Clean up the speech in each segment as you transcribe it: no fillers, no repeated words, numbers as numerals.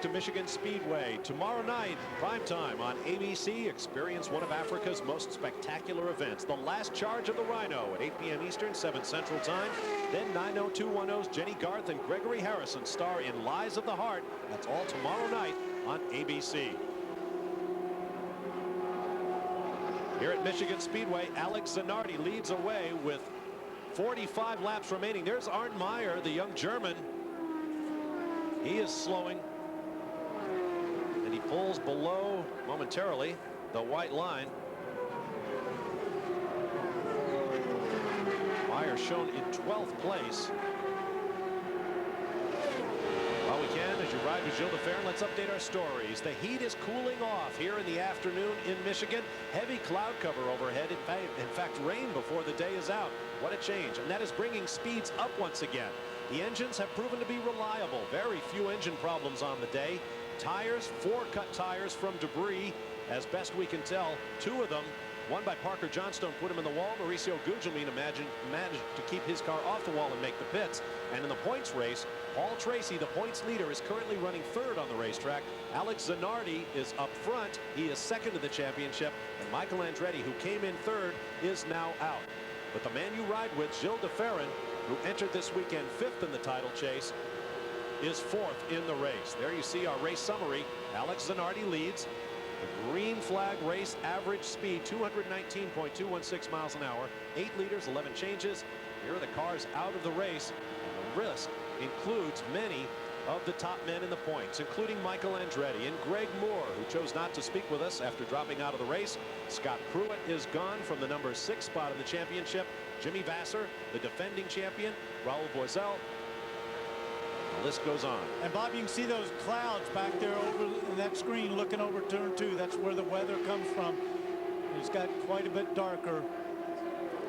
back to Michigan Speedway. Tomorrow night, prime time on ABC. Experience one of Africa's most spectacular events. The Last Charge of the Rhino at 8 p.m. Eastern, 7 Central Time. Then 90210's Jenny Garth and Gregory Harrison star in Lies of the Heart. That's all tomorrow night on ABC. Here at Michigan Speedway, Alex Zanardi leads away with 45 laps remaining. There's Arndt Meyer, the young German. He is slowing, and he pulls below momentarily the white line. Meyer shown in 12th place. While we can, as you ride with Gilles de Ferran, let's update our stories. The heat is cooling off here in the afternoon in Michigan. Heavy cloud cover overhead. In fact, rain before the day is out. What a change. And that is bringing speeds up once again. The engines have proven to be reliable. Very few engine problems on the day. Tires, 4 cut tires from debris, as best we can tell. 2 of them, one by Parker Johnstone, put him in the wall. Mauricio Gugelmin managed to keep his car off the wall and make the pits. And in the points race, Paul Tracy, the points leader, is currently running 3rd on the racetrack. Alex Zanardi is up front. He is 2nd in the championship. And Michael Andretti, who came in 3rd, is now out. But the man you ride with, Gilles de Ferran, who entered this weekend 5th in the title chase, is 4th in the race. There you see our race summary. Alex Zanardi leads. The green flag race average speed, 219.216 miles an hour, 8 liters, 11 changes. Here are the cars out of the race. And the risk includes many of the top men in the points, including Michael Andretti and Greg Moore, who chose not to speak with us after dropping out of the race. Scott Pruitt is gone from the number 6 spot in the championship. Jimmy Vasser, the defending champion. Raul Boesel. The list goes on. And Bob, you can see those clouds back there over in that screen looking over turn 2. That's where the weather comes from. It's got quite a bit darker.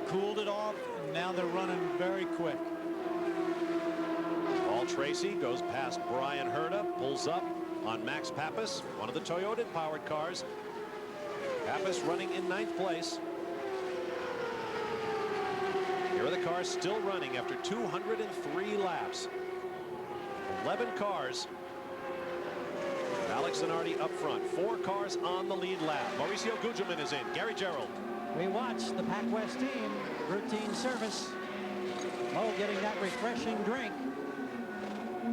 Cooled it off, and now they're running very quick. Paul Tracy goes past Brian Herta, pulls up on Max Pappas, one of the Toyota powered cars. Pappas running in 9th place. Here are the cars still running after 203 laps. 11 cars. Alex Zanardi up front. 4 cars on the lead lap. Mauricio Gugelmin is in. Gary Gerould. We watch the Pac West team. Routine service. Mo getting that refreshing drink.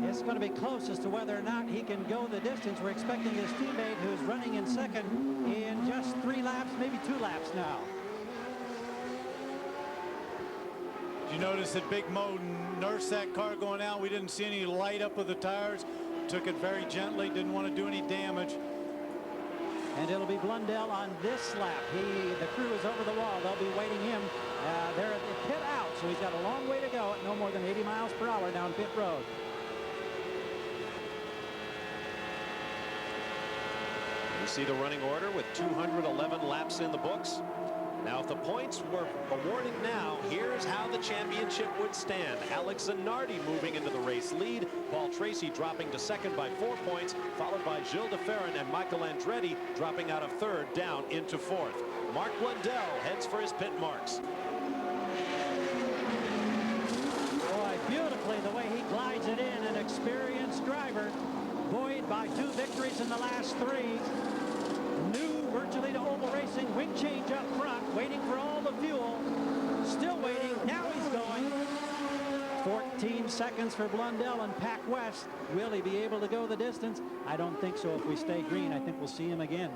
It's going to be close as to whether or not he can go the distance. We're expecting his teammate, who's running in 2nd, in just 3 laps, maybe 2 laps now. Did you notice that Big Mo nursed that car going out? We didn't see any light up of the tires. Took it very gently, didn't want to do any damage. And it'll be Blundell on this lap. The crew is over the wall. They'll be waiting him. They're at the pit out, so he's got a long way to go at no more than 80 miles per hour down pit road. You see the running order with 211 laps in the books. Now, if the points were awarded now, here's how the championship would stand. Alex Zanardi moving into the race lead. Paul Tracy dropping to 2nd by 4 points, followed by Gilles de Ferran and Michael Andretti dropping out of 3rd down into 4th. Mark Blundell heads for his pit marks. Boy, beautifully the way he glides it in. An experienced driver, buoyed by 2 victories in the last 3. New virtually to oval racing, wing change up front, waiting for all the fuel. Still waiting. Now he's going. 14 seconds for Blundell and Pac West. Will he be able to go the distance? I don't think so. If we stay green, I think we'll see him again.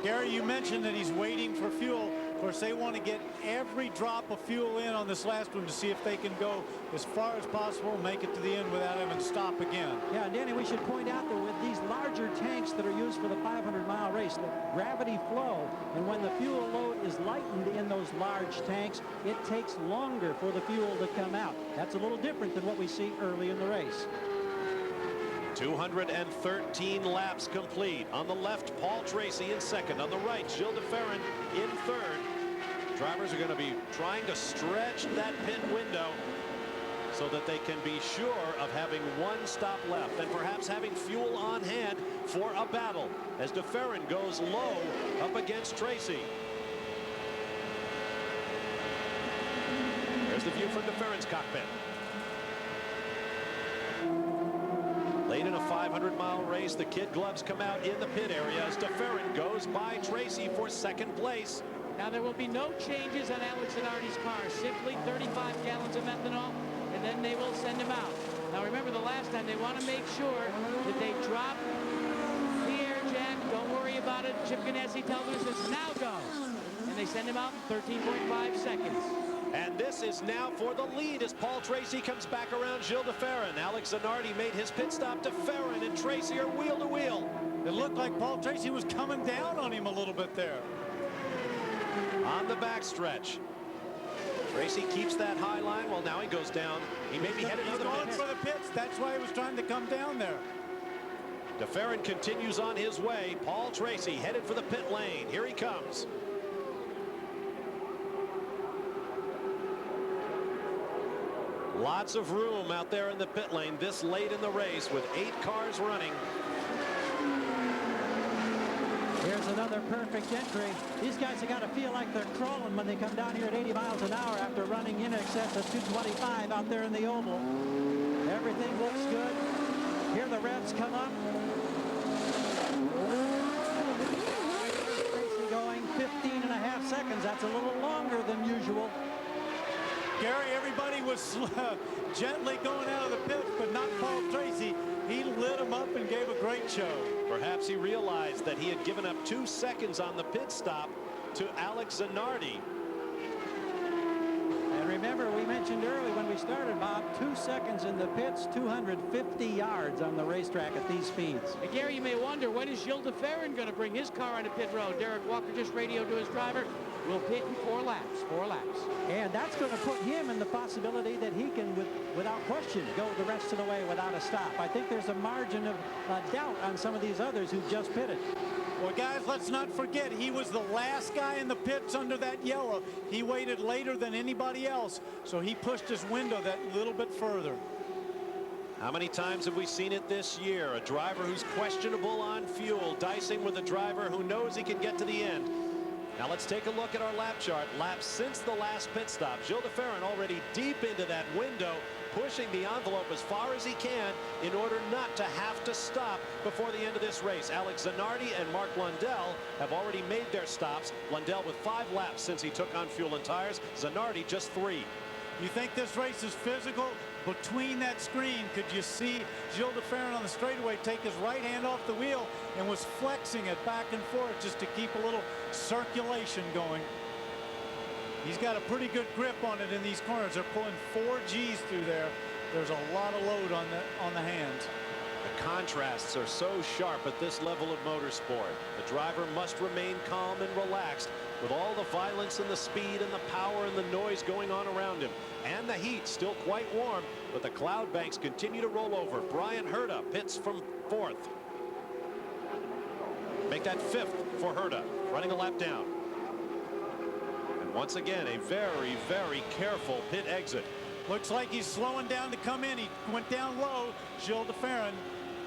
Gary, you mentioned that he's waiting for fuel. Of course, they want to get every drop of fuel in on this last one to see if they can go as far as possible and make it to the end without having to stop again. Yeah, and Danny, we should point out that with these larger tanks that are used for the 500-mile race, the gravity flow, and when the fuel load is lightened in those large tanks, it takes longer for the fuel to come out. That's a little different than what we see early in the race. 213 laps complete. On the left, Paul Tracy in 2nd. On the right, Gilles de Ferran in 3rd. Drivers are going to be trying to stretch that pit window so that they can be sure of having 1 stop left and perhaps having fuel on hand for a battle as de Ferran goes low up against Tracy. There's the view from de Ferran's cockpit. Late in a 5 500-mile race. The kid gloves come out in the pit area as DeFerrin goes by Tracy for second place. Now there will be no changes on Alex Zanardi's car. Simply 35 gallons of methanol, and then they will send him out. Now remember, the last time they want to make sure that they drop the air jack. Don't worry about it. Chip Ganassi tells us it's now go. And they send him out in 13.5 seconds. And this is now for the lead as Paul Tracy comes back around Gilles DeFerrin. Alex Zanardi made his pit stop. DeFerrin and Tracy are wheel to wheel. It looked like Paul Tracy was coming down on him a little bit there. On the backstretch. Tracy keeps that high line. Well, now he goes down. He may be headed He's for the going pits. for the pits. That's why he was trying to come down there. DeFerrin continues on his way. Paul Tracy headed for the pit lane. Here he comes. Lots of room out there in the pit lane this late in the race with 8 cars running. Here's another perfect entry. These guys have got to feel like they're crawling when they come down here at 80 miles an hour after running in excess of 225 out there in the oval. Everything looks good. Here the revs come up. Tracy going 15.5 seconds. That's a little longer than usual. Gary, everybody was gently going out of the pits, but not Paul Tracy. He lit him up and gave a great show. Perhaps he realized that he had given up 2 seconds on the pit stop to Alex Zanardi. And remember, we mentioned early when we started, Bob, 2 seconds in the pits, 250 yards on the racetrack at these speeds. And Gary, you may wonder, when is Gilles DeFerrin going to bring his car onto pit road? Derek Walker just radioed to his driver. We'll pit in 4 laps. 4 laps. And that's going to put him in the possibility that he can, without question, go the rest of the way without a stop. I think there's a margin of doubt on some of these others who just pitted. Well, guys, let's not forget, he was the last guy in the pits under that yellow. He waited later than anybody else, so he pushed his window that little bit further. How many times have we seen it this year? A driver who's questionable on fuel, dicing with a driver who knows he can get to the end. Now let's take a look at our lap chart. Laps since the last pit stop. Gilles DeFerrin already deep into that window, pushing the envelope as far as he can in order not to have to stop before the end of this race. Alex Zanardi and Mark Blundell have already made their stops. Blundell with 5 laps since he took on fuel and tires. Zanardi just 3. You think this race is physical? Between that screen, could you see Gilles DeFerrin on the straightaway take his right hand off the wheel and was flexing it back and forth just to keep a little circulation going. He's got a pretty good grip on it in these corners. They're pulling 4 G's through there. There's a lot of load on the hands. The contrasts are so sharp at this level of motorsport. The driver must remain calm and relaxed with all the violence and the speed and the power and the noise going on around him. And the heat still quite warm, but the cloud banks continue to roll over. Bryan Herta pits from 4th. Make that 5th for Herta, running a lap down. And once again, a very, very careful pit exit. Looks like he's slowing down to come in. He went down low, Gilles DeFerrin.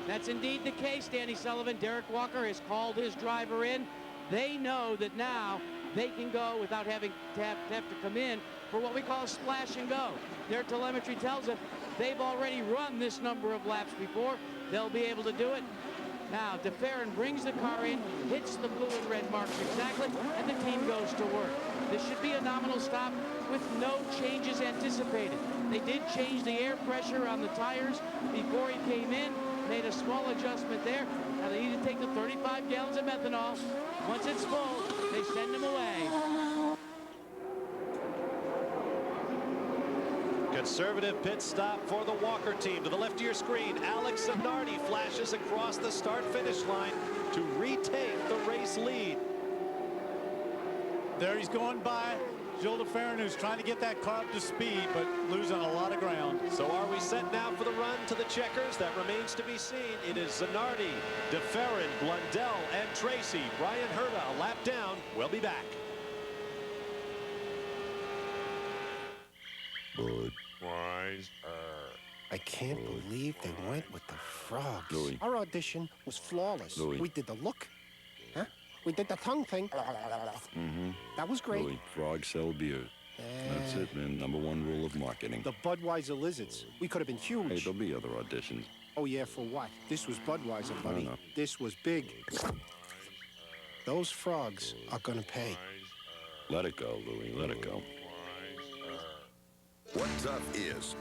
That's indeed the case, Danny Sullivan. Derek Walker has called his driver in. They know that now they can go without having to have to come in for what we call splash and go. Their telemetry tells us they've already run this number of laps before. They'll be able to do it. Now, DeFerrin brings the car in, hits the blue and red marks exactly, and the team goes to work. This should be a nominal stop with no changes anticipated. They did change the air pressure on the tires before he came in, made a small adjustment there. Now they need to take the 35 gallons of methanol. Once it's full, they send him away. Conservative pit stop for the Walker team. To the left of your screen, Alex Zanardi flashes across the start-finish line to retake the race lead. There he's going by Gilles DeFerrin, who's trying to get that car up to speed, but losing a lot of ground. So are we set now for the run to the checkers? That remains to be seen. It is Zanardi, DeFerrin, Blundell, and Tracy. Bryan Herta a lap down. We'll be back. Budweiser. I can't believe they went with the frogs. Louis. Our audition was flawless. Louis. We did the look. Huh? We did the tongue thing. That was great. Louis, frogs sell beer. That's it, man. #1 rule of marketing. The Budweiser Lizards. We could have been Hey, huge. there'll be other auditions. Oh, yeah, for what? This was Budweiser, buddy. know. This was big. Those frogs are gonna pay. Let it go, Louie. Let it go. What Tough is.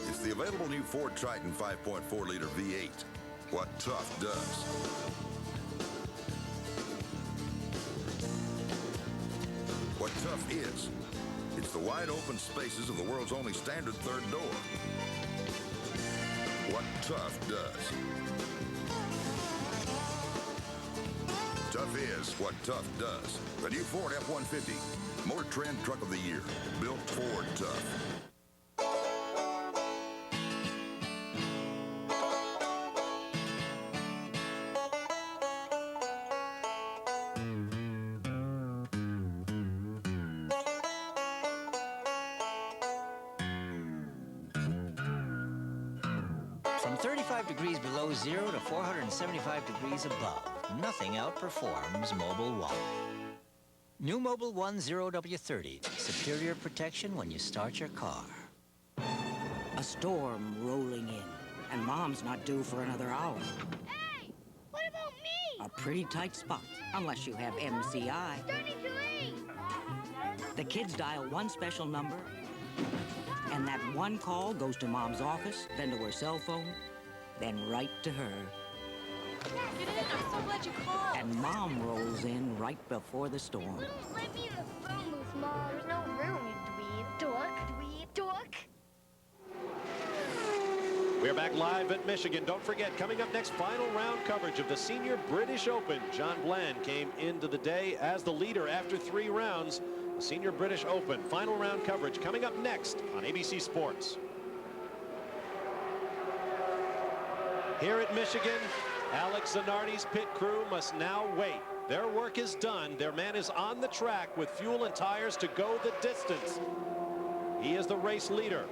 It's the available new Ford Triton 5.4-liter V8. What Tough does. What Tough is. It's the wide open spaces of the world's only standard third door. What Tough does. Tough is what Tough does. The new Ford F-150. Motor Trend Truck of the Year. Built Ford Tough. From 35 degrees below zero to 475 degrees above, nothing outperforms Mobil 1. New Mobil 1 0W30. Superior protection when you start your car. A storm rolling in, and Mom's not due for another hour. Hey, what about me? A pretty tight spot, unless you have MCI. Starting to leave. The kids dial one special number, and that one call goes to Mom's office, then to her cell phone, then right to her. Get in, I'm so glad you called. And Mom rolls in right before the storm. Let me in the phone booth, Mom. There's no room, you dweeb. Dork, dweeb, dork. We're back live at Michigan. Don't forget, coming up next, final round coverage of the Senior British Open. John Bland came into the day as the leader after 3 rounds. The Senior British Open final round coverage coming up next on ABC Sports. Here at Michigan, Alex Zanardi's pit crew must now wait. Their work is done. Their man is on the track with fuel and tires to go the distance. He is the race leader.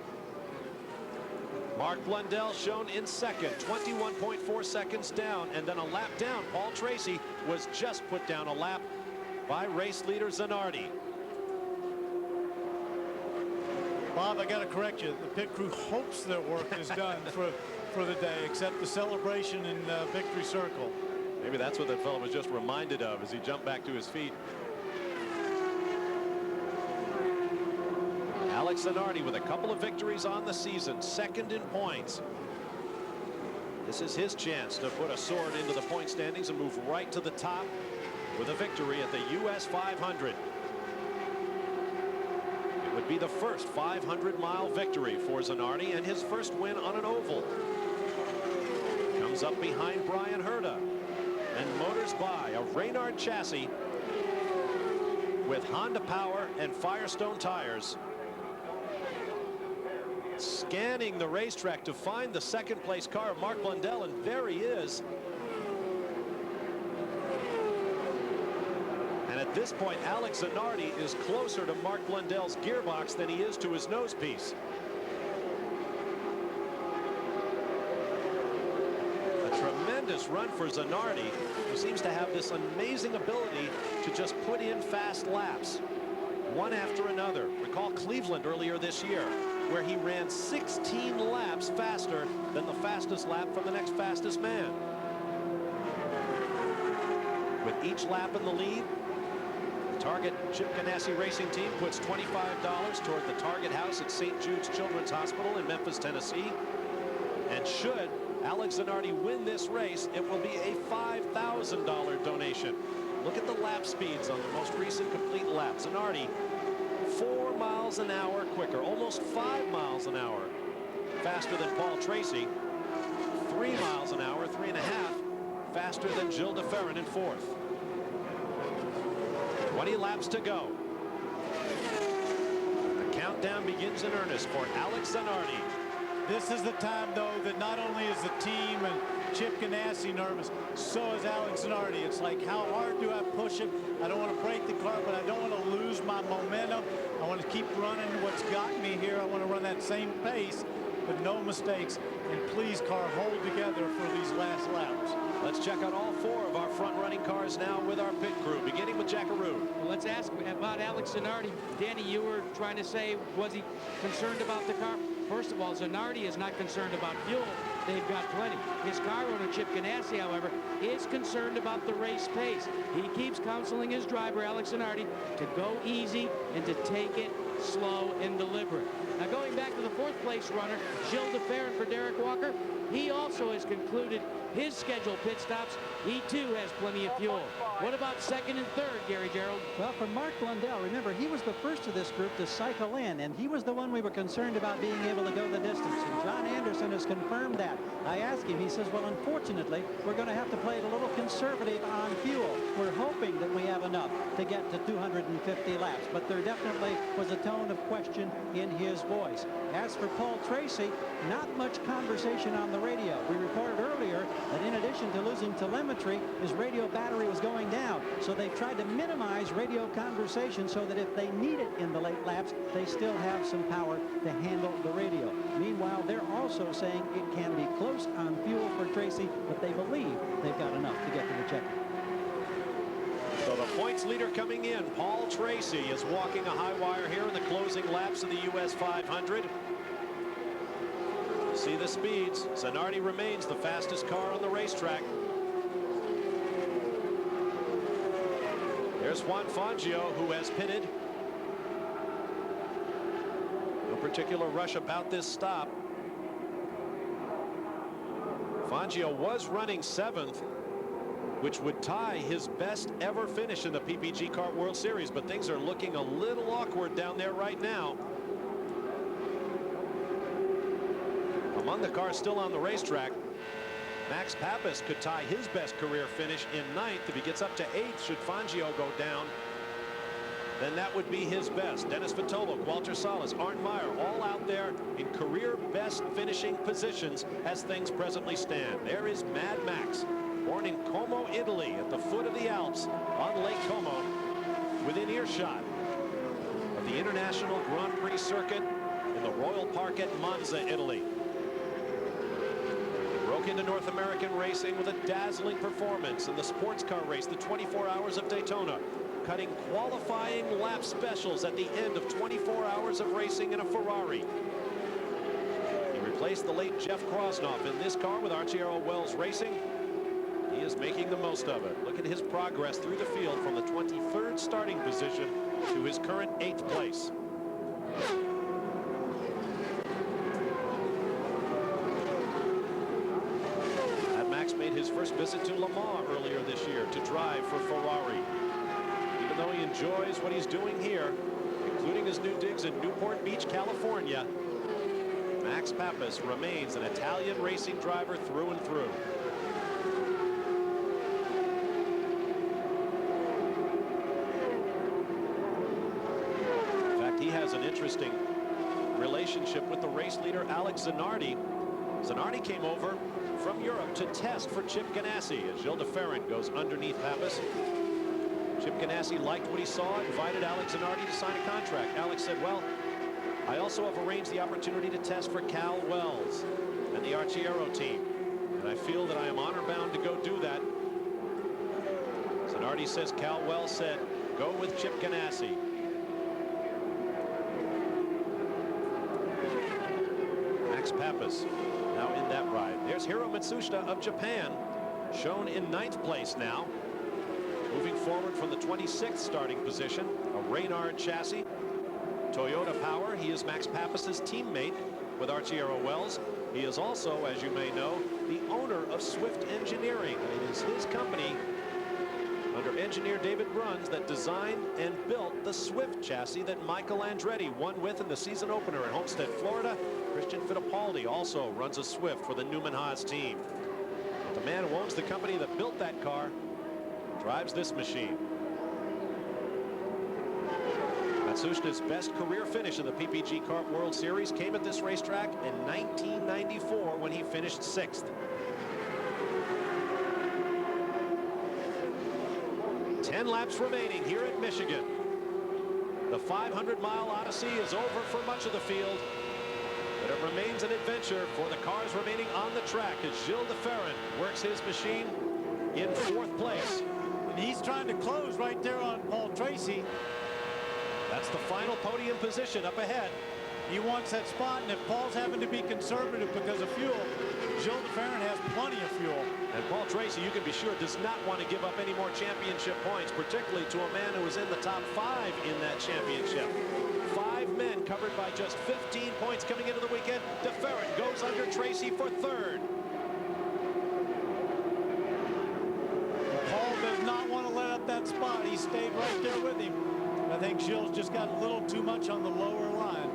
Mark Blundell shown in second, 21.4 seconds down, and then a lap down. Paul Tracy was just put down a lap by race leader Zanardi. Bob, I got to correct you. The pit crew hopes their work is done for the day, except the celebration in Victory Circle. Maybe that's what that fellow was just reminded of as he jumped back to his feet. Alex Zanardi with a couple of victories on the season, second in points. This is his chance to put a sword into the point standings and move right to the top with a victory at the US 500. It would be the first 500-mile victory for Zanardi and his first win on an oval. Comes up behind Brian Herta and motors by a Reynard chassis with Honda power and Firestone tires. Scanning the racetrack to find the second place car of Mark Blundell, and there he is. And at this point, Alex Zanardi is closer to Mark Blundell's gearbox than he is to his nose piece. A tremendous run for Zanardi, who seems to have this amazing ability to just put in fast laps, one after another. Recall Cleveland earlier this year, where he ran 16 laps faster than the fastest lap from the next fastest man. With each lap in the lead, the Target Chip Ganassi Racing Team puts $25 toward the Target House at St. Jude's Children's Hospital in Memphis, Tennessee. And should Alex Zanardi win this race, it will be a $5,000 donation. Look at the lap speeds on the most recent complete lap. Zanardi 4 miles an hour quicker, almost 5 miles an hour faster than Paul Tracy, 3 miles an hour, 3.5 faster than Gilles de Ferran in fourth. 20 laps to go. The countdown begins in earnest for Alex Zanardi. This is the time, though, that not only is the team and Chip Ganassi nervous, so is Alex Zanardi. It's like, how hard do I push it? I don't want to break the car, but I don't want to lose my momentum. I want to keep running what's got me here. I want to run that same pace, but no mistakes. And please, car, hold together for these last laps. Let's check out all 4 of our front-running cars now with our pit crew, beginning with Jackaroo. Well, let's ask about Alex Zanardi. Danny, you were trying to say, was he concerned about the car? First of all, Zanardi is not concerned about fuel. they've got plenty. His car owner, Chip Ganassi, however, is concerned about the race pace. He keeps counseling his driver, Alex Zanardi, to go easy and to take it slow and deliberate. Now, going back to the fourth place runner, Gilles de Ferran for Derek Walker, he also has concluded his scheduled pit stops. He too has plenty of fuel. What about second and third, Gary Gerold? Well, for Mark Blundell, remember, he was the first of this group to cycle in, and he was the one we were concerned about being able to go the distance. And John Anderson has confirmed that. I asked him, he says, well, unfortunately, we're going to have to play it a little conservative on fuel. We're hoping that we have enough to get to 250 laps, but there definitely was a tone of question in his voice. As for Paul Tracy, not much conversation on the radio. We reported earlier that in addition to losing telemetry, his radio battery was going down. So they've tried to minimize radio conversation so that if they need it in the late laps, they still have some power to handle the radio. Meanwhile, they're also saying it can be close on fuel for Tracy, but they believe they've got enough to get to the checker. So the points leader coming in, Paul Tracy, is walking a high wire here in the closing laps of the US 500. See the speeds. Zanardi remains the fastest car on the racetrack. There's Juan Fangio, who has pitted. No particular rush about this stop. Fangio was running 7th, which would tie his best ever finish in the PPG Kart World Series, but things are looking a little awkward down there right now. Among the cars still on the racetrack, Max Papis could tie his best career finish in 9th. If he gets up to 8th, should Fangio go down, then that would be his best. Dennis Vitolo, Walter Salas, Arndt Meyer, all out there in career best finishing positions as things presently stand. There is Mad Max, born in Como, Italy, at the foot of the Alps on Lake Como, within earshot of the International Grand Prix circuit in the Royal Park at Monza, Italy. Broke into North American racing with a dazzling performance in the sports car race, the 24 Hours of Daytona, cutting qualifying lap specials at the end of 24 hours of racing in a Ferrari. He replaced the late Jeff Krosnoff in this car with Arciero Wells Racing. He is making the most of it. Look at his progress through the field from the 23rd starting position to his current 8th place. Made his first visit to Le Mans earlier this year to drive for Ferrari. Even though he enjoys what he's doing here, including his new digs in Newport Beach, California, Max Papis remains an Italian racing driver through and through. In fact, he has an interesting relationship with the race leader Alex Zanardi. Zanardi came over from Europe to test for Chip Ganassi as Gilles de Ferran goes underneath Papis. Chip Ganassi liked what he saw, invited Alex Zanardi to sign a contract. Alex said, well, I also have arranged the opportunity to test for Cal Wells and the Arciero team, and I feel that I am honor bound to go do that. Zanardi says Cal Wells said, go with Chip Ganassi. Max Papis now in that ride. There's Hiro Matsushita of Japan, shown in 9th place now. Moving forward from the 26th starting position, a Reynard chassis. Toyota Power, he is Max Papis's teammate with Arciero Wells. He is also, as you may know, the owner of Swift Engineering. It is his company, under engineer David Bruns, that designed and built the Swift chassis that Michael Andretti won with in the season opener at Homestead, Florida. Christian Fittipaldi also runs a Swift for the Newman Haas team. But the man who owns the company that built that car drives this machine. Matsushita's best career finish in the PPG Kart World Series came at this racetrack in 1994 when he finished 6th. 10 laps remaining here at Michigan. The 500-mile odyssey is over for much of the field, but it remains an adventure for the cars remaining on the track as Gilles de Ferran works his machine in 4th place. And he's trying to close right there on Paul Tracy. That's the final podium position up ahead. He wants that spot, and if Paul's having to be conservative because of fuel, Gilles de Ferran has plenty of fuel. And Paul Tracy, you can be sure, does not want to give up any more championship points, particularly to a man who was in the top 5 in that championship. 5 men covered by just 15 points coming into the weekend. De Ferran goes under Tracy for 3rd. Paul does not want to let up that spot. He stayed right there with him. I think Gilles just got a little too much on the lower line.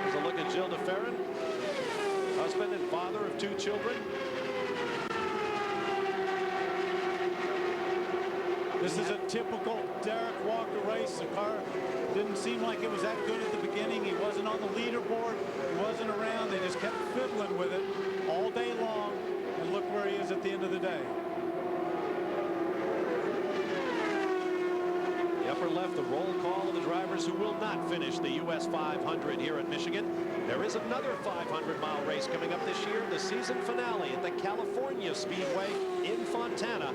Here's a look at Gilles de Ferran, husband and father of 2 children. This is a typical Derek Walker race. The car didn't seem like it was that good at the beginning. He wasn't on the leaderboard. He wasn't around. They just kept fiddling with it all day long. And look where he is at the end of the day. The upper left, the roll call of the drivers who will not finish the US 500 here in Michigan. There is another 500-mile race coming up this year, the season finale at the California Speedway in Fontana.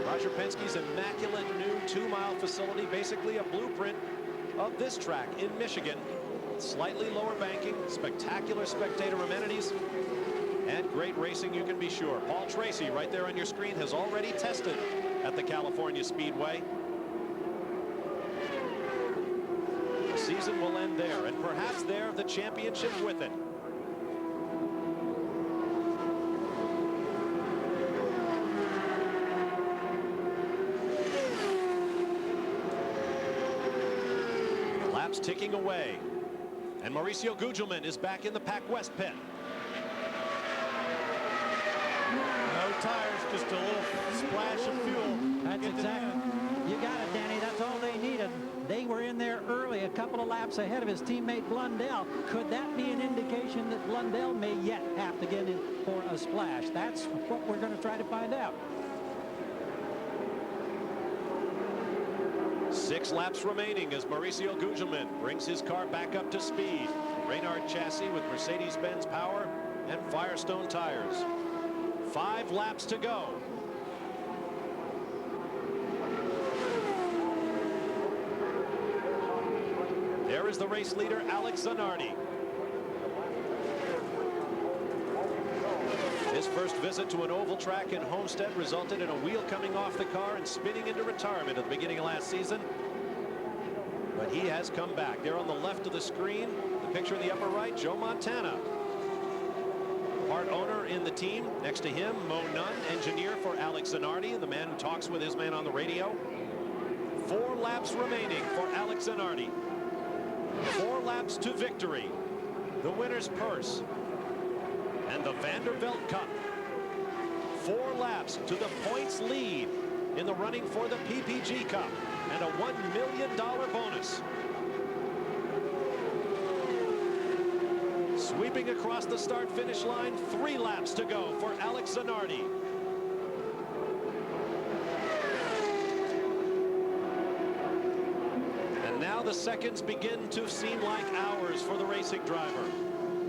Roger Penske's immaculate new 2-mile facility, basically a blueprint of this track in Michigan. Slightly lower banking, spectacular spectator amenities, and great racing, you can be sure. Paul Tracy, right there on your screen, has already tested at the California Speedway. The season will end there, and perhaps there the championship with it. Laps ticking away, and Mauricio Gugelmin is back in the Pac West pit. No tires, just a little splash of fuel. That's exactly. You got it, Danny. That's all they needed. They were in there early, a couple of laps ahead of his teammate Blundell. Could that be an indication that Blundell may yet have to get in for a splash? That's what we're going to try to find out. 6 laps remaining as Mauricio Gugelmin brings his car back up to speed. Reynard chassis with Mercedes-Benz power and Firestone tires. 5 laps to go. There is the race leader, Alex Zanardi. His first visit to an oval track in Homestead resulted in a wheel coming off the car and spinning into retirement at the beginning of last season. But he has come back. There on the left of the screen, the picture in the upper right, Joe Montana. Part owner in the team. Next to him, Mo Nunn, engineer for Alex Zanardi, the man who talks with his man on the radio. 4 laps remaining for Alex Zanardi. 4 laps to victory, the winner's purse, and the Vanderbilt Cup. 4 laps to the points lead in the running for the PPG Cup, and a $1 million bonus. Sweeping across the start-finish line, 3 laps to go for Alex Zanardi. Now the seconds begin to seem like hours for the racing driver.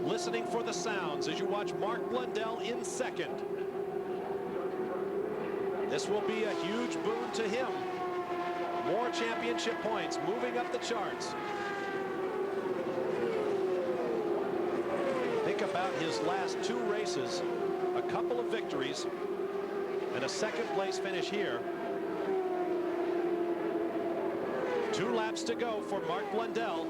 Listening for the sounds as you watch Mark Blundell in second. This will be a huge boon to him. More championship points moving up the charts. Think about his last 2 races, a couple of victories, and a second-place finish here. 2 laps to go for Mark Blundell.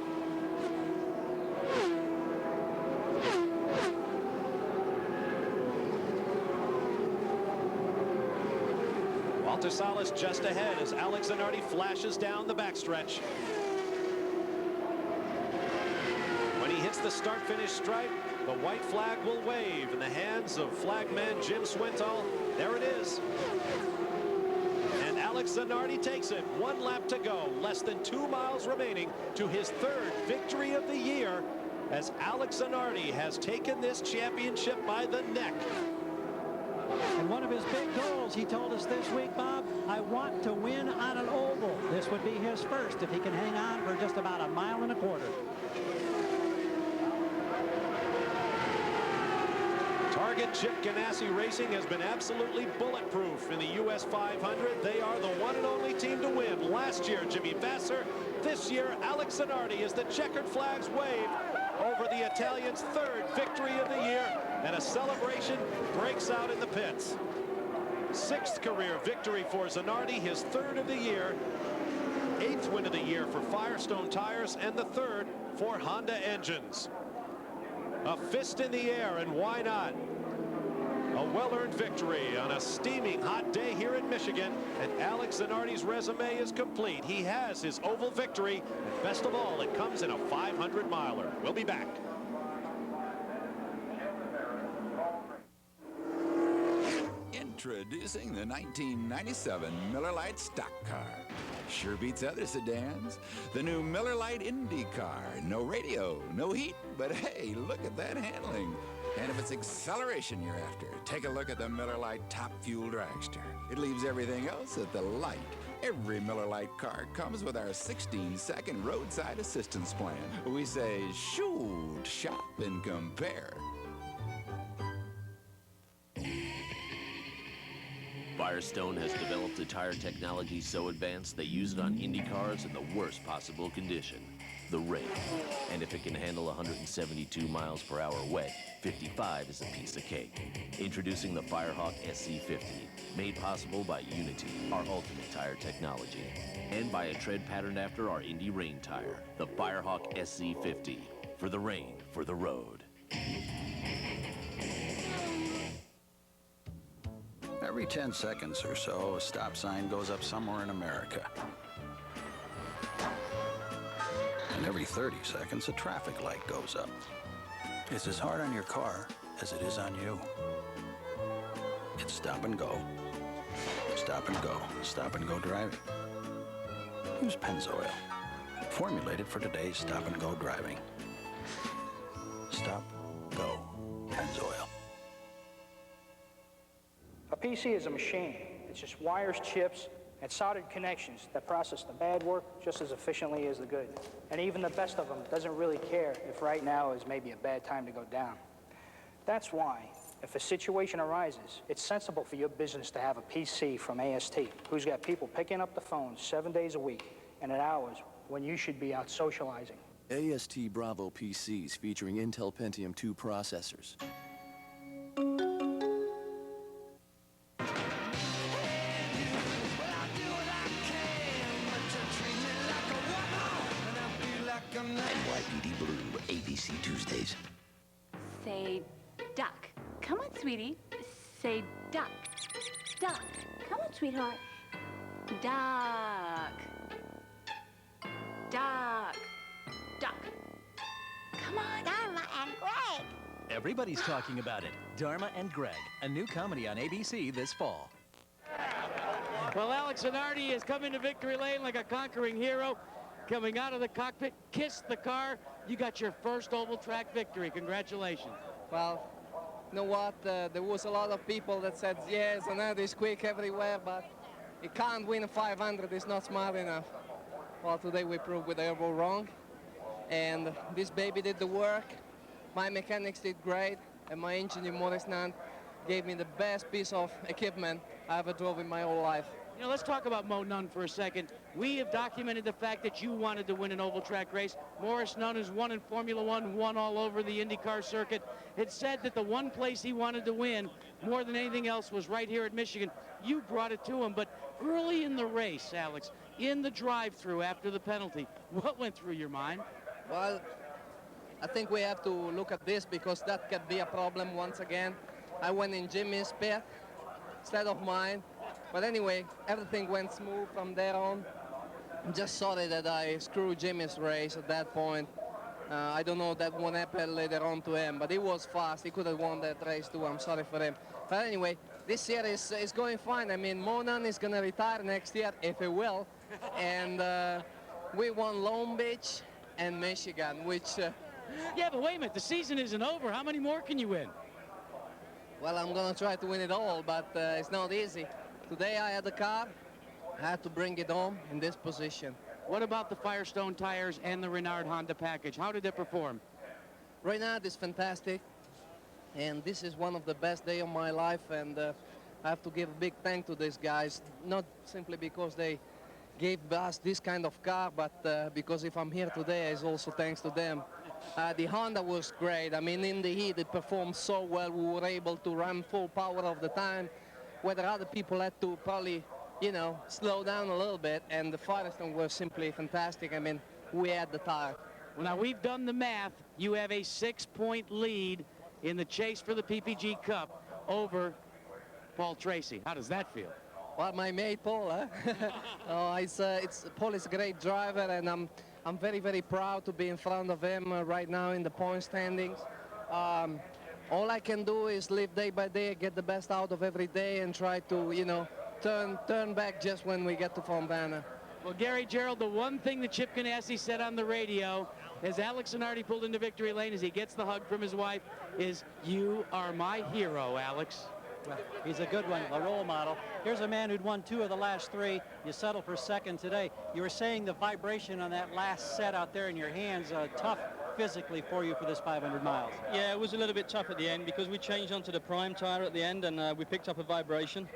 Walter Salas just ahead as Alex Zanardi flashes down the backstretch. When he hits the start-finish stripe, the white flag will wave in the hands of flagman Jim Swintal. There it is. Alex Zanardi takes it. 1 lap to go. Less than 2 miles remaining to his 3rd victory of the year as Alex Zanardi has taken this championship by the neck. And one of his big goals, he told us this week, Bob, I want to win on an oval. This would be his first if he can hang on for just about 1.25 miles. Michigan. Chip Ganassi Racing has been absolutely bulletproof in the U.S. 500. They are the one and only team to win. Last year, Jimmy Vasser. This year, Alex Zanardi, as the checkered flags wave over the Italian's third victory of the year, and a celebration breaks out in the pits. 6th career victory for Zanardi, his 3rd of the year, 8th win of the year for Firestone Tires, and the 3rd for Honda Engines. A fist in the air, and why not? A well-earned victory on a steaming hot day here in Michigan, and Alex Zanardi's resume is complete. He has his oval victory, and best of all, it comes in a 500-miler. We'll be back. Introducing the 1997 Miller Lite stock car. Sure beats other sedans. The new Miller Lite Indy car. No radio, no heat, but hey, look at that handling. And if it's acceleration you're after, take a look at the Miller Lite Top Fuel Dragster. It leaves everything else at the light. Every Miller Lite car comes with our 16-second roadside assistance plan. We say, shoot, shop, and compare. Firestone has developed a tire technology so advanced they use it on Indy cars in the worst possible condition, the rain. And if it can handle 172 miles per hour wet, 55 is a piece of cake. Introducing the Firehawk SC50, made possible by Unity, our ultimate tire technology, and by a tread patterned after our Indy rain tire, the Firehawk SC50, for the rain, for the road. Every 10 seconds or so, a stop sign goes up somewhere in America. And every 30 seconds, a traffic light goes up. It's as hard on your car as it is on you. It's stop and go. Stop and go. Stop and go driving. Use Pennzoil, formulated for today's stop and go driving. Stop, go, Pennzoil. A PC is a machine. It's just wires, chips, and soldered connections that process the bad work just as efficiently as the good. And even the best of them doesn't really care if right now is maybe a bad time to go down. That's why, if a situation arises, it's sensible for your business to have a PC from AST, who's got people picking up the phone 7 days a week and at hours when you should be out socializing. AST Bravo PCs featuring Intel Pentium 2 processors. NYPD Blue, ABC Tuesdays. Say duck. Come on, sweetie. Say duck. Duck. Come on, sweetheart. Duck. Duck. Duck. Come on. Dharma and Greg. Everybody's talking about it. Dharma and Greg, a new comedy on ABC this fall. Well, Alex Zanardi has come into victory lane like a conquering hero. Coming out of the cockpit, kissed the car. You got your first oval track victory. Congratulations. Well, you know what? There was a lot of people that said, yes, Zanardi's quick everywhere, but he can't win a 500. He's not smart enough. Well, today we proved they were wrong. And this baby did the work. My mechanics did great. And my engineer, Maurice Nant, gave me the best piece of equipment I ever drove in my whole life. You know, let's talk about Mo Nunn for a second. We have documented the fact that you wanted to win an oval track race. Maurice Nunn, who's won in Formula One, won all over the IndyCar circuit, had said that the one place he wanted to win more than anything else was right here at Michigan. You brought it to him, but early in the race, Alex, in the drive-through after the penalty, what went through your mind? Well, I think we have to look at this because that could be a problem once again. I went in Jimmy's pit instead of mine. But anyway, everything went smooth from there on. I'm just sorry that I screwed Jimmy's race at that point. I don't know that what happened later on to him, but he was fast. He could have won that race too. I'm sorry for him. But anyway, this year is going fine. I mean, Mo Nunn is going to retire next year, if he will. And we won Long Beach and Michigan, which... Yeah, but wait a minute. The season isn't over. How many more can you win? Well, I'm going to try to win it all, but it's not easy. Today I had the car, I had to bring it home in this position. What about the Firestone tires and the Renard Honda package? How did it perform? Renard is fantastic. and this is one of the best days of my life, and I have to give a big thank to these guys, not simply because they gave us this kind of car, but because if I'm here today, it's also thanks to them. The Honda was great. I mean, in the heat, it performed so well. We were able to run full power of the time, whether other people had to probably, you know, slow down a little bit, and the Firestone was simply fantastic. I mean, we had the tire. Well, now we've done the math. You have a 6-point lead in the chase for the PPG Cup over Paul Tracy. How does that feel? Well, my mate Paul, huh? Oh, Paul is a great driver, and I'm very, very proud to be in front of him right now in the point standings. All I can do is live day by day, get the best out of every day, and try to, you know, turn back just when we get to Fontana. Well, Gary Gerould, the one thing that Chip Ganassi said on the radio as Alex Zanardi pulled into victory lane as he gets the hug from his wife is, "You are my hero, Alex." Well, he's a good one, a role model. Here's a man who'd won 2 of the last 3. You settled for second today. You were saying the vibration on that last set out there in your hands, tough physically for you for this 500 miles. Yeah, it was a little bit tough at the end because we changed onto the prime tire at the end, and we picked up a vibration.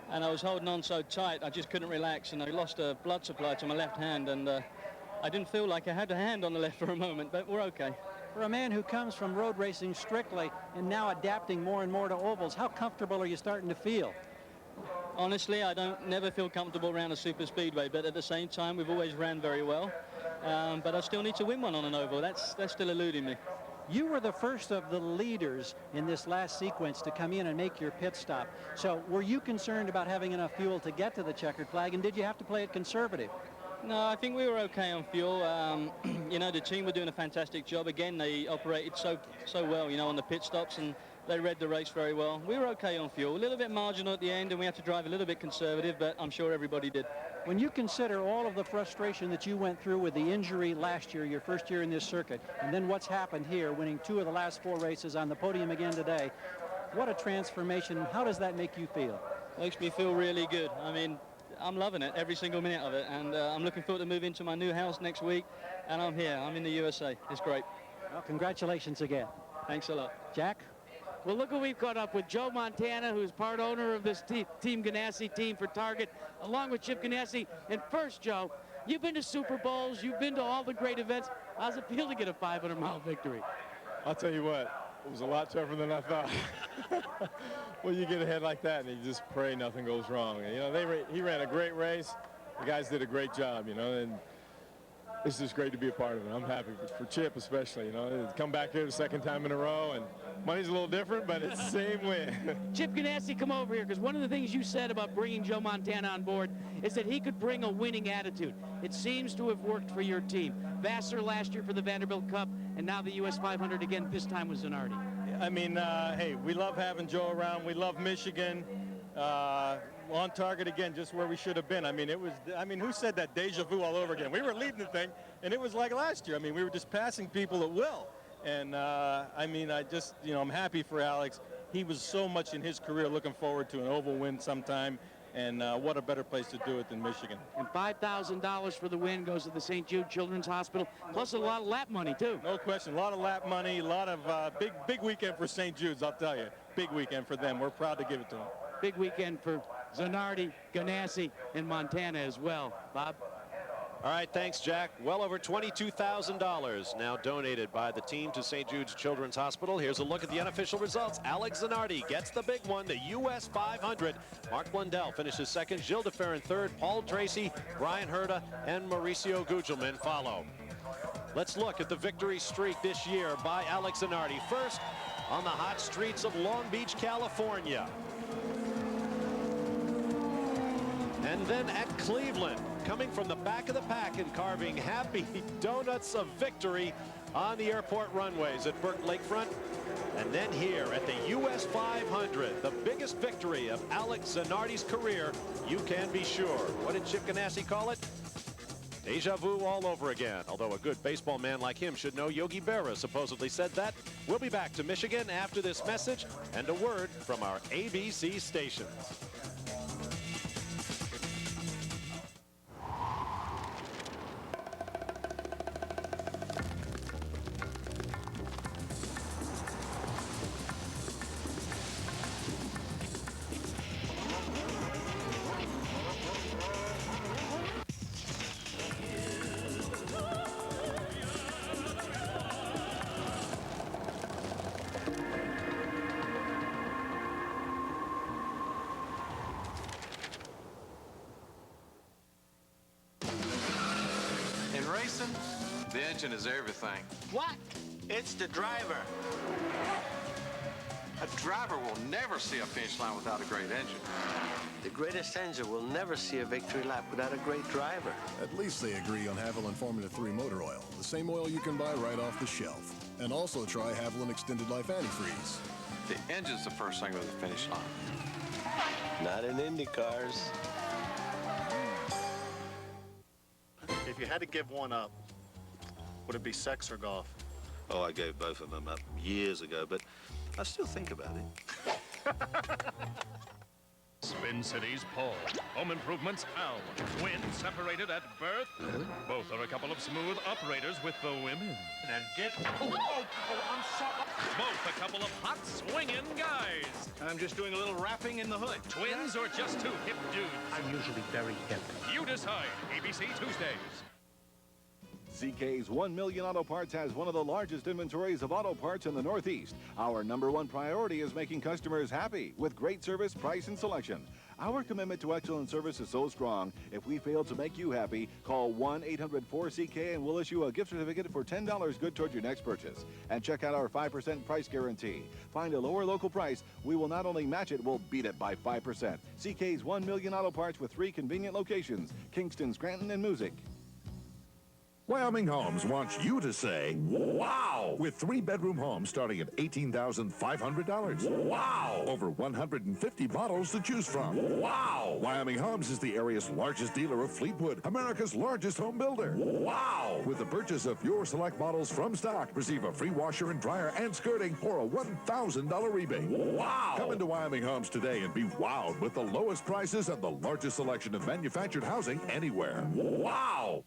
And I was holding on so tight, I just couldn't relax, and I lost a blood supply to my left hand, and I didn't feel like I had a hand on the left for a moment, but we're okay. For a man who comes from road racing strictly and now adapting more and more to ovals, how comfortable are you starting to feel? Honestly, I never feel comfortable around a super speedway, but at the same time, we've always ran very well. But I still need to win one on an oval. That's still eluding me. You were the first of the leaders in this last sequence to come in and make your pit stop. So were you concerned about having enough fuel to get to the checkered flag, and did you have to play it conservative? No, I think we were okay on fuel. You know, the team were doing a fantastic job. Again, they operated so well, you know, on the pit stops, and they read the race very well. We were okay on fuel. A little bit marginal at the end, and we had to drive a little bit conservative, but I'm sure everybody did. When you consider all of the frustration that you went through with the injury last year, your first year in this circuit, and then what's happened here, winning 2 of the last 4 races on the podium again today, what a transformation. How does that make you feel? Makes me feel really good. I mean, I'm loving it, every single minute of it, and I'm looking forward to moving to my new house next week, and I'm here. I'm in the USA. It's great. Well, congratulations again. Thanks a lot. Jack? Well, look who we've caught up with. Joe Montana, who's part owner of this Team Ganassi team for Target, along with Chip Ganassi. And first, Joe, you've been to Super Bowls. You've been to all the great events. How's it feel to get a 500-mile victory? I'll tell you what, it was a lot tougher than I thought. Well, you get ahead like that, and you just pray nothing goes wrong. And, you know, he ran a great race. The guys did a great job, you know, and it's just great to be a part of it. I'm happy for Chip especially, you know, to come back here the second time in a row, and money's a little different, but it's the same win. Chip Ganassi, come over here, because one of the things you said about bringing Joe Montana on board is that he could bring a winning attitude. It seems to have worked for your team. Vassar last year for the Vanderbilt Cup, and now the US 500 again, this time with Zanardi. I mean, hey, we love having Joe around. We love Michigan. On target again, just where we should have been. I mean, who said that? Deja vu all over again. We were leading the thing, and it was like last year. I mean, we were just passing people at will. And, I mean, you know, I'm happy for Alex. He was so much in his career looking forward to an oval win sometime. And what a better place to do it than Michigan. And $5,000 for the win goes to the St. Jude Children's Hospital, plus a lot of lap money, too. No question. A lot of lap money, a lot of big weekend for St. Jude's, I'll tell you. Big weekend for them. We're proud to give it to them. Big weekend for Zanardi, Ganassi, and Montana as well. Bob? All right, thanks, Jack. Well over $22,000 now donated by the team to St. Jude's Children's Hospital. Here's a look at the unofficial results. Alex Zanardi gets the big one, the US 500. Mark Blundell finishes second. Gilles de Fer in third. Paul Tracy, Brian Herta, and Mauricio Gugelmin follow. Let's look at the victory streak this year by Alex Zanardi. First, on the hot streets of Long Beach, California. And then at Cleveland, coming from the back of the pack and carving happy donuts of victory on the airport runways at Burke Lakefront. And then here at the US 500, the biggest victory of Alex Zanardi's career, you can be sure. What did Chip Ganassi call it? Deja vu all over again. Although a good baseball man like him should know, Yogi Berra supposedly said that. We'll be back to Michigan after this message and a word from our ABC stations. racing, the engine is everything. What? It's the driver. A driver will never see a finish line without a great engine. The greatest engine will never see a victory lap without a great driver. At least they agree on Haviland Formula 3 motor oil, the same oil you can buy right off the shelf. And also try Haviland Extended Life Antifreeze. The engine's the first thing with the finish line. Not in Indy cars. If you had to give one up, would it be sex or golf? Oh, I gave both of them up years ago, but I still think about it. Spin City's Paul. Home Improvements Al. Twins separated at birth. Really? Both are a couple of smooth operators with the women. And dip. I'm sorry. Both a couple of hot swinging guys. I'm just doing a little rapping in the hood. Twins or just two hip dudes? I'm usually very hip. You decide. ABC Tuesdays. CK's 1 Million Auto Parts has one of the largest inventories of auto parts in the Northeast. Our number1 priority is making customers happy with great service, price, and selection. Our commitment to excellent service is so strong, if we fail to make you happy, call 1-800-4CK and we'll issue a gift certificate for $10 good toward your next purchase. And check out our 5% price guarantee. Find a lower local price. We will not only match it, we'll beat it by 5%. CK's 1 Million Auto Parts with 3 convenient locations, Kingston, Scranton, and Music. Wyoming Homes wants you to say, wow! With 3-bedroom homes starting at $18,500. Wow! Over 150 models to choose from. Wow! Wyoming Homes is the area's largest dealer of Fleetwood, America's largest home builder. Wow! With the purchase of your select models from stock, receive a free washer and dryer and skirting or a $1,000 rebate. Wow! Come into Wyoming Homes today and be wowed with the lowest prices and the largest selection of manufactured housing anywhere. Wow!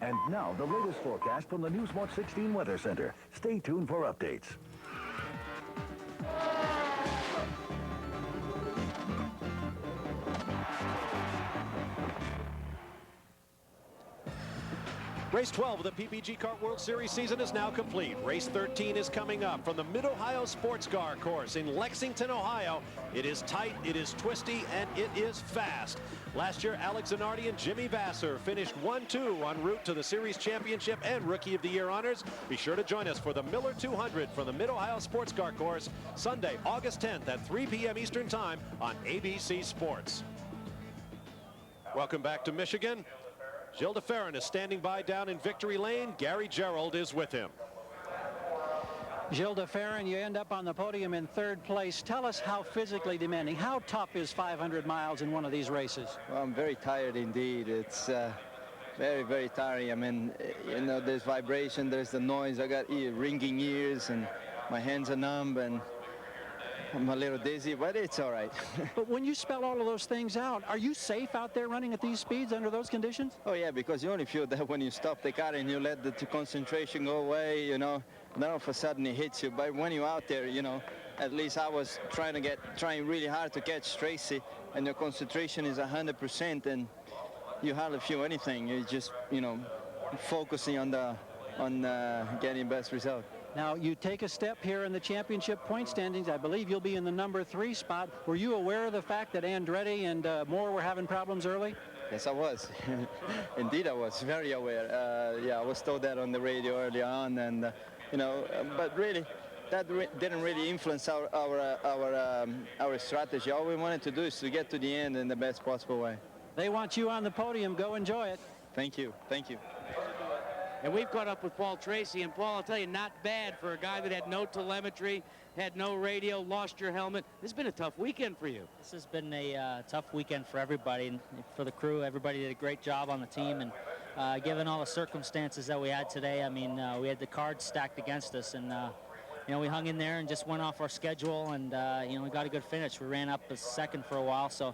And now, the latest forecast from the Newsmart 16 Weather Center. Stay tuned for updates. Race 12 of the PPG Kart World Series season is now complete. Race 13 is coming up from the Mid-Ohio Sports Car Course in Lexington, Ohio. It is tight, it is twisty, and it is fast. Last year, Alex Zanardi and Jimmy Vasser finished 1-2 en route to the Series Championship and Rookie of the Year honors. Be sure to join us for the Miller 200 from the Mid-Ohio Sports Car Course, Sunday, August 10th at 3 p.m. Eastern Time on ABC Sports. Welcome back to Michigan. Gilles de Ferran is standing by down in Victory Lane. Gary Gerould is with him. Gilles de Ferran, you end up on the podium in 3rd place. Tell us how physically demanding, how tough is 500 miles in one of these races? Well, I'm very tired indeed. It's very, very tiring. I mean, you know, there's vibration, there's the noise. I got ringing ears and my hands are numb and I'm a little dizzy, but it's all right. But when you spell all of those things out, are you safe out there running at these speeds under those conditions? Oh, yeah, because you only feel that when you stop the car and you let the concentration go away, you know, then all of a sudden it hits you. But when you're out there, you know, at least I was trying really hard to catch Tracy, and your concentration is 100%, and you hardly feel anything. You're just, you know, focusing on getting best result. Now, you take a step here in the championship point standings. I believe you'll be in the number 3 spot. Were you aware of the fact that Andretti and Moore were having problems early? Yes, I was. Indeed, I was very aware. Yeah, I was told that on the radio early on, and you know, but really, that didn't really influence our strategy. All we wanted to do is to get to the end in the best possible way. They want you on the podium. Go enjoy it. Thank you. Thank you. And we've caught up with Paul Tracy, and Paul, I'll tell you, not bad for a guy that had no telemetry, had no radio, lost your helmet. This has been a tough weekend for you. This has been a tough weekend for everybody, and for the crew. Everybody did a great job on the team, and given all the circumstances that we had today, I mean, we had the cards stacked against us, and you know, we hung in there and just went off our schedule, and you know, we got a good finish. We ran up a second for a while, so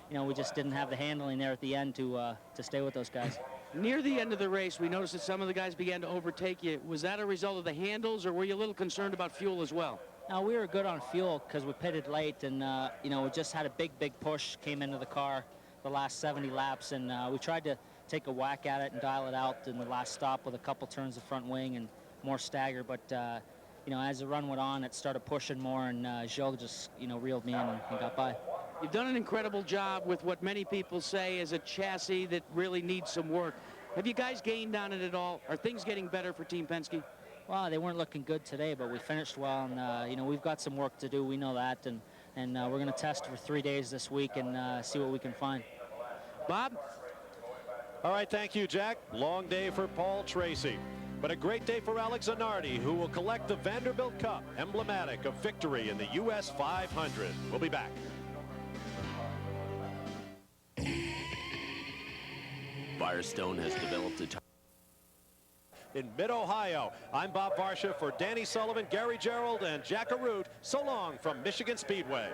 you know, we just didn't have the handling there at the end to stay with those guys. Near the end of the race, we noticed that some of the guys began to overtake you. Was that a result of the handles, or were you a little concerned about fuel as well? No, we were good on fuel because we pitted late, and you know, we just had a big push, came into the car the last 70 laps, and we tried to take a whack at it and dial it out in the last stop with a couple turns of front wing and more stagger, but you know, as the run went on, it started pushing more, and Gilles just, you know, reeled me in and got by. You've done an incredible job with what many people say is a chassis that really needs some work. Have you guys gained on it at all? Are things getting better for Team Penske? Well, they weren't looking good today, but we finished well, and you know, we've got some work to do. We know that, and we're going to test for 3 days this week and see what we can find. Bob? All right, thank you, Jack. Long day for Paul Tracy, but a great day for Alex Zanardi, who will collect the Vanderbilt Cup, emblematic of victory in the U.S. 500. We'll be back. Firestone has developed a in mid-Ohio. I'm Bob Varsha for Danny Sullivan, Gary Gerould, and Jack Arute. So long from Michigan Speedway.